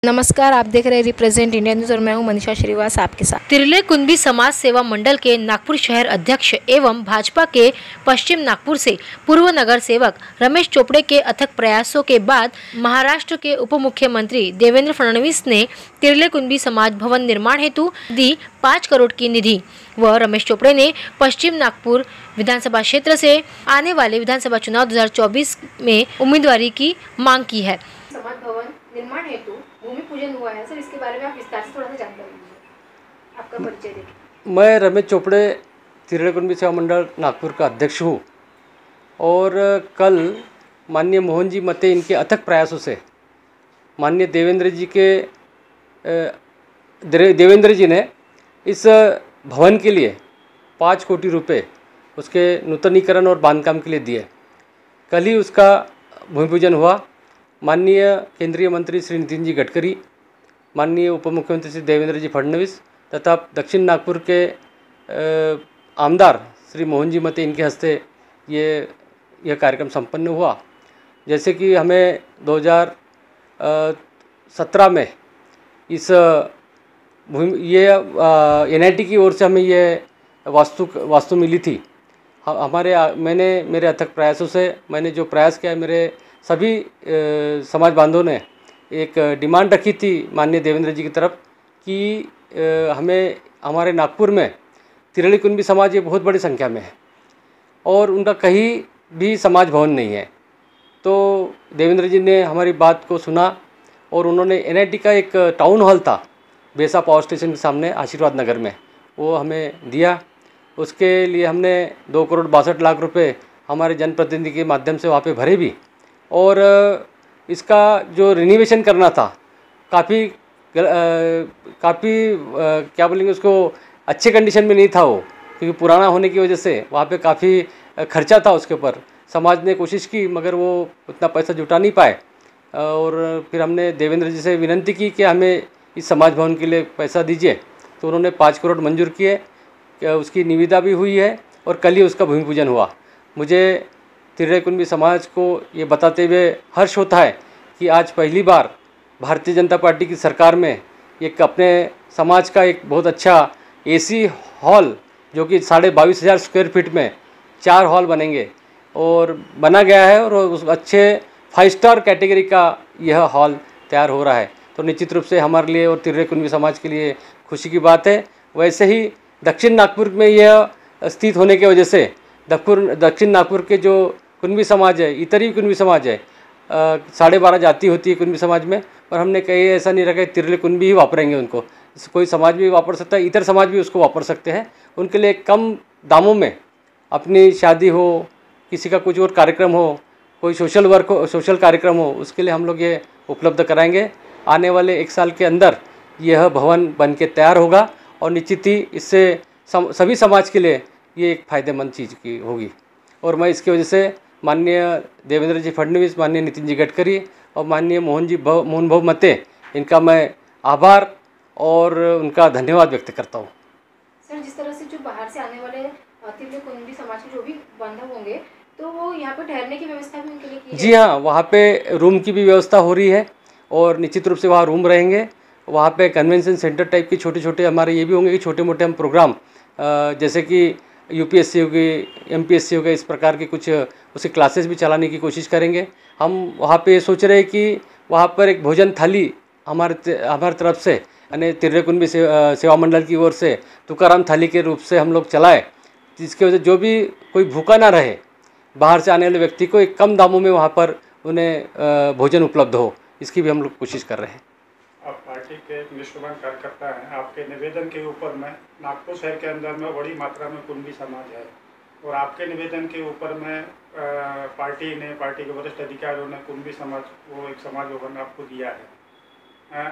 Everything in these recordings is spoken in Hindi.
नमस्कार, आप देख रहे हैं रिप्रेजेंट इंडिया न्यूज़ और मैं हूं मनीषा श्रीवास आपके साथ। तिरले कुंभी समाज सेवा मंडल के नागपुर शहर अध्यक्ष एवं भाजपा के पश्चिम नागपुर से पूर्व नगर सेवक रमेश चोपड़े के अथक प्रयासों के बाद महाराष्ट्र के उप मुख्यमंत्री देवेंद्र फडणवीस ने तिरले कुंभी समाज भवन निर्माण हेतु दी 5 करोड़ की निधि व रमेश चोपड़े ने पश्चिम नागपुर विधानसभा क्षेत्र से आने वाले विधानसभा चुनाव 2024 में उम्मीदवारी की मांग की है। समाज भवन निर्माण हेतु भूमि पूजन हुआ है सर, इसके बारे में आप विस्तार से थोड़ा सा जानकारी दीजिए, आपका परिचय दें। मैं रमेश चोपड़े तिरले कुंभी सेवा मंडल नागपुर का अध्यक्ष हूँ और कल माननीय मोहन जी मते इनके अथक प्रयासों से माननीय देवेंद्र जी ने इस भवन के लिए 5 कोटि रुपए उसके नूतनीकरण और बांधकाम के लिए दिए। कल ही उसका भूमि पूजन हुआ। माननीय केंद्रीय मंत्री श्री नितिन जी गडकरी, माननीय उप मुख्यमंत्री श्री देवेंद्र जी फडणवीस तथा दक्षिण नागपुर के आमदार श्री मोहन जी मते इनके हस्ते यह कार्यक्रम संपन्न हुआ। जैसे कि हमें 2017 में इस NIT की ओर से हमें ये वास्तु मिली थी। मेरे अथक प्रयासों से मैंने जो प्रयास किया, मेरे सभी समाज बांधवों ने एक डिमांड रखी थी माननीय देवेंद्र जी की तरफ कि हमारे नागपुर में तिरले कुंभी समाज ये बहुत बड़ी संख्या में है और उनका कहीं भी समाज भवन नहीं है। तो देवेंद्र जी ने हमारी बात को सुना और उन्होंने NIT का एक टाउन हॉल था बेसा पावर स्टेशन के सामने आशीर्वाद नगर में, वो हमें दिया। उसके लिए हमने 2 करोड़ 62 लाख रुपए हमारे जनप्रतिनिधि के माध्यम से वहाँ पे भरे भी और इसका जो रिनोवेशन करना था काफ़ी क्या बोलेंगे उसको, अच्छे कंडीशन में नहीं था वो, क्योंकि पुराना होने की वजह से वहाँ पे काफ़ी खर्चा था उसके ऊपर। समाज ने कोशिश की मगर वो उतना पैसा जुटा नहीं पाए और फिर हमने देवेंद्र जी से विनती की कि हमें इस समाज भवन के लिए पैसा दीजिए, तो उन्होंने 5 करोड़ मंजूर किए। उसकी निविदा भी हुई है और कल ही उसका भूमि पूजन हुआ। मुझे तिरले कुंभी समाज को ये बताते हुए हर्ष होता है कि आज पहली बार भारतीय जनता पार्टी की सरकार में एक अपने समाज का एक बहुत अच्छा AC हॉल, जो कि 22,500 स्क्वायर फीट में 4 हॉल बनेंगे और बना गया है और उस अच्छे 5 स्टार कैटेगरी का यह हॉल तैयार हो रहा है। तो निश्चित रूप से हमारे लिए और तिरले कुंभी समाज के लिए खुशी की बात है। वैसे ही दक्षिण नागपुर में यह स्थित होने की वजह से दक्षिण नागपुर के जो कुंभी समाज है, इतरी कुंभी समाज है, 12.5 जाति होती है कुंभी समाज में, और हमने कहीं ऐसा नहीं रखा तिरले कुंभी ही वापरेंगे उनको। कोई समाज भी वापर सकता है, इतर समाज भी उसको वापर सकते हैं। उनके लिए कम दामों में अपनी शादी हो, किसी का कुछ और कार्यक्रम हो, कोई सोशल वर्क हो, सोशल कार्यक्रम हो, उसके लिए हम लोग ये उपलब्ध कराएंगे। आने वाले 1 साल के अंदर यह भवन बन के तैयार होगा और निश्चित ही इससे सभी समाज के लिए ये एक फ़ायदेमंद चीज़ की होगी। और मैं इसकी वजह से माननीय देवेंद्र जी फडणवीस, माननीय नितिन जी गडकरी और माननीय मोहन भाऊ मते, इनका मैं आभार और उनका धन्यवाद व्यक्त करता हूँ। सर, जिस तरह से जो बाहर से आने वाले तिरले कुंभी समाज के जो भी बांधव होंगे, तो वो यहाँ पर ठहरने की व्यवस्था भी उनके लिए की? जी हाँ, वहाँ पे रूम की भी व्यवस्था हो रही है और निश्चित रूप से वहाँ रूम रहेंगे। वहाँ पे कन्वेंशन सेंटर टाइप के छोटे हमारे ये भी होंगे कि छोटे मोटे हम प्रोग्राम, जैसे कि UPSC होगी, MPSC होगा, इस प्रकार के कुछ उसकी क्लासेस भी चलाने की कोशिश करेंगे। हम वहाँ पे सोच रहे हैं कि वहाँ पर एक भोजन थाली हमारे तरफ से, यानी तिरले कुंभी सेवा मंडल की ओर से तुकाराम थाली के रूप से हम लोग चलाएँ, जिसकी वजह से जो भी कोई भूखा ना रहे, बाहर से आने वाले व्यक्ति को एक कम दामों में वहाँ पर उन्हें भोजन उपलब्ध हो, इसकी भी हम लोग कोशिश कर रहे हैं। आप पार्टी के निष्ठावान कार्यकर्ता हैं, आपके निवेदन के ऊपर में नागपुर शहर के अंदर में बड़ी मात्रा में कुंभी समाज है और आपके निवेदन के ऊपर में पार्टी के वरिष्ठ अधिकारियों ने कुंभी समाज वो एक समाज भवन आपको दिया है।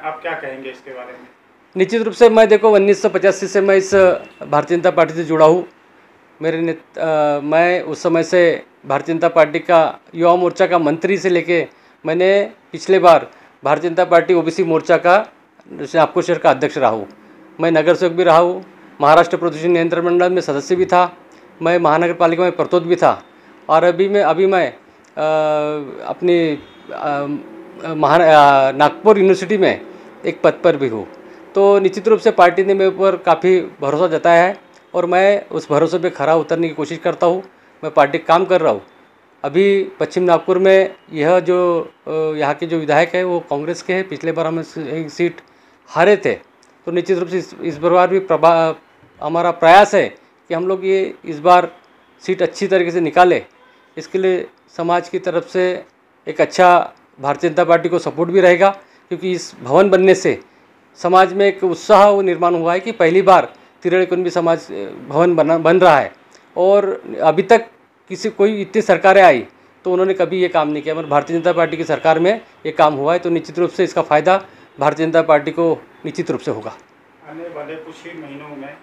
आप क्या कहेंगे इसके बारे में? निश्चित रूप से मैं देखो 1985 से मैं इस भारतीय जनता पार्टी से जुड़ा हूँ। मैं उस समय से भारतीय जनता पार्टी का युवा मोर्चा का मंत्री से लेके मैंने पिछले बार भारतीय जनता पार्टी OBC मोर्चा का नागपुर शहर का अध्यक्ष रहा हूँ। मैं नगर सेवक भी रहा हूँ, महाराष्ट्र प्रदूषण नियंत्रण मंडल में सदस्य भी था, मैं महानगर पालिका में प्रतोद भी था और अभी मैं अपनी नागपुर यूनिवर्सिटी में एक पद पर भी हूँ। तो निश्चित रूप से पार्टी ने मेरे ऊपर काफ़ी भरोसा जताया है और मैं उस भरोसे पे खरा उतरने की कोशिश करता हूँ। मैं पार्टी काम कर रहा हूँ। अभी पश्चिम नागपुर में यह जो यहाँ के जो विधायक है वो कांग्रेस के हैं। पिछले बार हम एक सीट हारे थे, तो निश्चित रूप से इस बार भी हमारा प्रयास है कि हम लोग ये इस बार सीट अच्छी तरीके से निकालें। इसके लिए समाज की तरफ से एक अच्छा भारतीय जनता पार्टी को सपोर्ट भी रहेगा, क्योंकि इस भवन बनने से समाज में एक उत्साह वो निर्माण हुआ है कि पहली बार तिरड़ी कुनबी समाज भवन बन रहा है। और अभी तक कोई इतनी सरकारें आई तो उन्होंने कभी ये काम नहीं किया, मगर भारतीय जनता पार्टी की सरकार में ये काम हुआ है। तो निश्चित रूप से इसका फ़ायदा भारतीय जनता पार्टी को निश्चित रूप से होगा। आने वाले कुछ ही महीनों में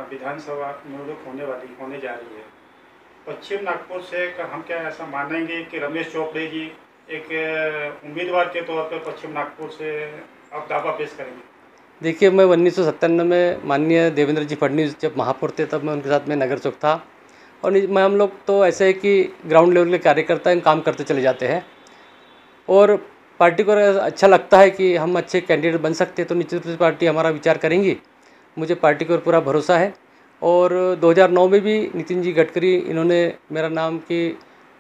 विधानसभा नियुक्त होने जा रही है। पश्चिम नागपुर से हम क्या ऐसा मानेंगे कि रमेश चोपड़े जी एक उम्मीदवार के तौर पर पश्चिम नागपुर से अब दावा पेश करेंगे? देखिए, मैं 1997 में माननीय देवेंद्र जी फडणवीस जब महापौर थे तब मैं उनके साथ में नगर चौक था। और मैं हम लोग तो ऐसे है कि ग्राउंड लेवल के कार्यकर्ता हैं, काम करते चले जाते हैं और पार्टी को अच्छा लगता है कि हम अच्छे कैंडिडेट बन सकते हैं तो निश्चित रूप से पार्टी हमारा विचार करेंगी। मुझे पार्टी पर पूरा भरोसा है। और 2009 में भी नितिन जी गडकरी इन्होंने मेरा नाम की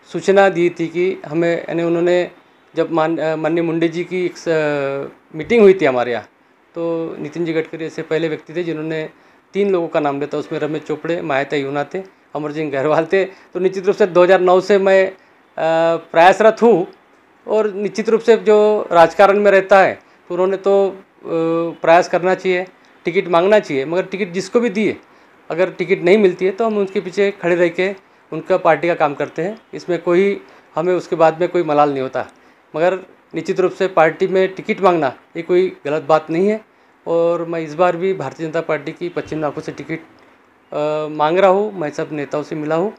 सूचना दी थी कि हमें, यानी उन्होंने जब माननीय मुंडे जी की एक मीटिंग हुई थी हमारे यहाँ, तो नितिन जी गडकरी ऐसे पहले व्यक्ति थे जिन्होंने 3 लोगों का नाम लिया था। उसमें रमेश चोपड़े, मायाता यूना थे, अमर सिंह गहरवाल थे। तो निश्चित रूप से 2009 से मैं प्रयासरत हूँ। और निश्चित रूप से जो राजकारण में रहता है तो उन्होंने तो प्रयास करना चाहिए, टिकट मांगना चाहिए, मगर टिकट जिसको भी दिए, अगर टिकट नहीं मिलती है तो हम उनके पीछे खड़े रह के उनका पार्टी का काम करते हैं। इसमें कोई हमें उसके बाद में कोई मलाल नहीं होता। मगर निश्चित रूप से पार्टी में टिकट मांगना ये कोई गलत बात नहीं है। और मैं इस बार भी भारतीय जनता पार्टी की पश्चिम नागपुर से टिकट मांग रहा हूँ। मैं सब नेताओं से मिला हूँ।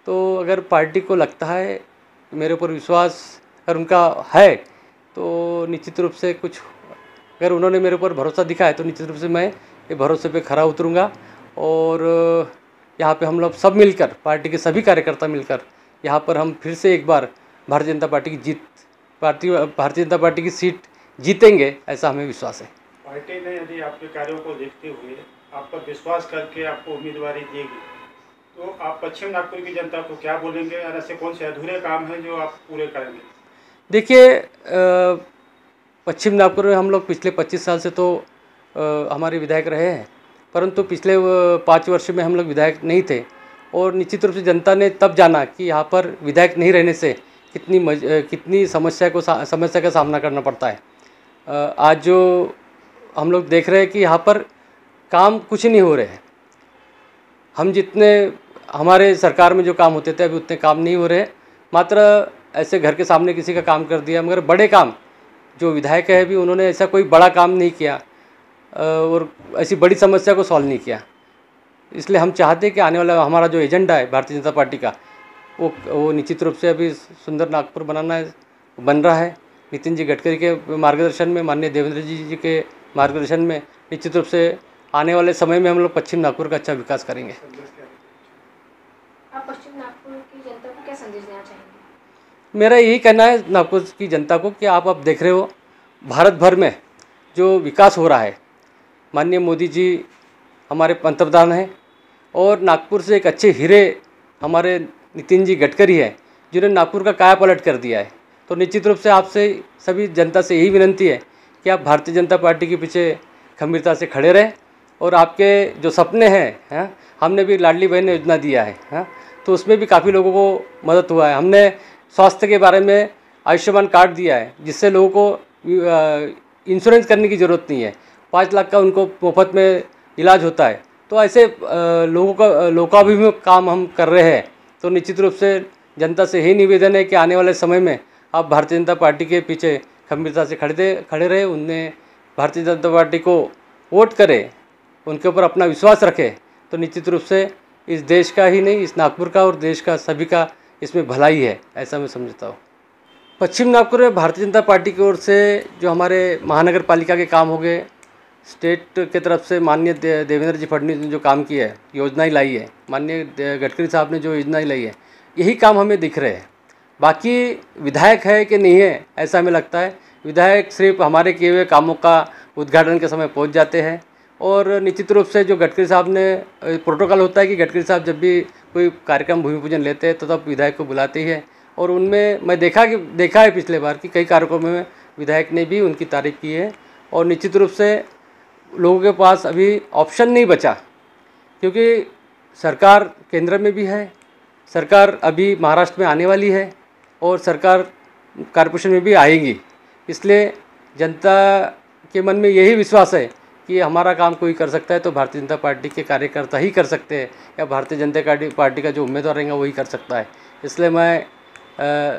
तो अगर पार्टी को लगता है, मेरे ऊपर विश्वास अगर उनका है, तो निश्चित रूप से कुछ, अगर उन्होंने मेरे ऊपर भरोसा दिखाया तो निश्चित रूप से मैं ये भरोसे पे खरा उतरूँगा। और यहाँ पे हम लोग सब मिलकर, पार्टी के सभी कार्यकर्ता मिलकर यहाँ पर हम फिर से एक बार भारतीय जनता पार्टी की सीट जीतेंगे, ऐसा हमें विश्वास है। पार्टी ने यदि आपके कार्यों को देखते हुए आप पर विश्वास करके आपको उम्मीदवारी देगी तो आप पश्चिम नागपुर की जनता को क्या बोलेंगे और ऐसे कौन से अधूरे काम हैं जो आप पूरे करेंगे? देखिए, पश्चिम नागपुर में हम लोग पिछले 25 साल से तो हमारे विधायक रहे हैं, परंतु पिछले 5 वर्ष में हम लोग विधायक नहीं थे। और निश्चित रूप से जनता ने तब जाना कि यहाँ पर विधायक नहीं रहने से कितनी समस्या का सामना करना पड़ता है। आज जो हम लोग देख रहे हैं कि यहाँ पर काम कुछ नहीं हो रहे हैं। हम जितने हमारे सरकार में जो काम होते थे अभी उतने काम नहीं हो रहे। मात्र ऐसे घर के सामने किसी का काम कर दिया, मगर बड़े काम जो विधायक है भी उन्होंने ऐसा कोई बड़ा काम नहीं किया और ऐसी बड़ी समस्या को सॉल्व नहीं किया। इसलिए हम चाहते हैं कि आने वाला हमारा जो एजेंडा है भारतीय जनता पार्टी का, वो निश्चित रूप से अभी सुंदर नागपुर बन रहा है। नितिन जी गडकरी के मार्गदर्शन में, माननीय देवेंद्र जी के मार्गदर्शन में निश्चित रूप से आने वाले समय में हम लोग पश्चिम नागपुर का अच्छा विकास करेंगे। आप पश्चिम नागपुर की जनता को क्या संदेश देना चाहेंगे? मेरा यही कहना है नागपुर की जनता को कि आप अब देख रहे हो भारत भर में जो विकास हो रहा है। माननीय मोदी जी हमारे पंतप्रधान हैं और नागपुर से एक अच्छे हीरे हमारे नितिन जी गडकरी है जिन्होंने नागपुर का काया पलट कर दिया है। तो निश्चित रूप से आपसे सभी जनता से यही विनंती है कि आप भारतीय जनता पार्टी के पीछे गंभीरता से खड़े रहें और आपके जो सपने हैं, हमने भी लाडली बहन योजना दिया है, तो उसमें भी काफ़ी लोगों को मदद हुआ है। हमने स्वास्थ्य के बारे में आयुष्मान कार्ड दिया है जिससे लोगों को इंश्योरेंस करने की ज़रूरत नहीं है। 5 लाख का उनको मुफ्त में इलाज होता है। तो ऐसे लोकाभिमुख काम हम कर रहे हैं। तो निश्चित रूप से जनता से यही निवेदन है कि आने वाले समय में आप भारतीय जनता पार्टी के पीछे गंभीरता से खड़े रहे, उन्हें भारतीय जनता पार्टी को वोट करें, उनके ऊपर अपना विश्वास रखें। तो निश्चित रूप से इस देश का ही नहीं, इस नागपुर का और देश का सभी का इसमें भलाई है, ऐसा मैं समझता हूँ। पश्चिम नागपुर में भारतीय जनता पार्टी की ओर से जो हमारे महानगर पालिका के काम हो गए, स्टेट के तरफ से माननीय देवेंद्र जी फडणवीस ने जो काम किया है, योजनाएं लाई है, माननीय गडकरी साहब ने जो योजनाएं लाई है, यही काम हमें दिख रहे हैं। बाकी विधायक है कि नहीं है ऐसा हमें लगता है। विधायक सिर्फ हमारे किए हुए कामों का उद्घाटन के समय पहुंच जाते हैं। और निश्चित रूप से जो गडकरी साहब ने प्रोटोकॉल होता है कि गडकरी साहब जब भी कोई कार्यक्रम भूमि पूजन लेते हैं तो तब विधायक को बुलाते ही है। और उनमें मैं देखा है पिछले बार कि कई कार्यक्रमों में विधायक ने भी उनकी तारीफ की है। और निश्चित रूप से लोगों के पास अभी ऑप्शन नहीं बचा, क्योंकि सरकार केंद्र में भी है, सरकार अभी महाराष्ट्र में आने वाली है और सरकार कॉर्पोरेशन में भी आएगी। इसलिए जनता के मन में यही विश्वास है कि हमारा काम कोई कर सकता है तो भारतीय जनता पार्टी के कार्यकर्ता ही कर सकते हैं, या भारतीय जनता पार्टी का जो उम्मीदवार रहेगा वही कर सकता है। इसलिए मैं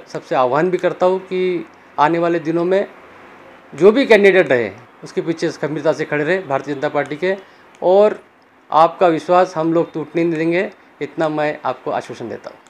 सबसे आह्वान भी करता हूँ कि आने वाले दिनों में जो भी कैंडिडेट रहे उसके पीछे गंभीरता से खड़े रहे भारतीय जनता पार्टी के, और आपका विश्वास हम लोग टूटने नहीं देंगे, इतना मैं आपको आश्वासन देता हूँ।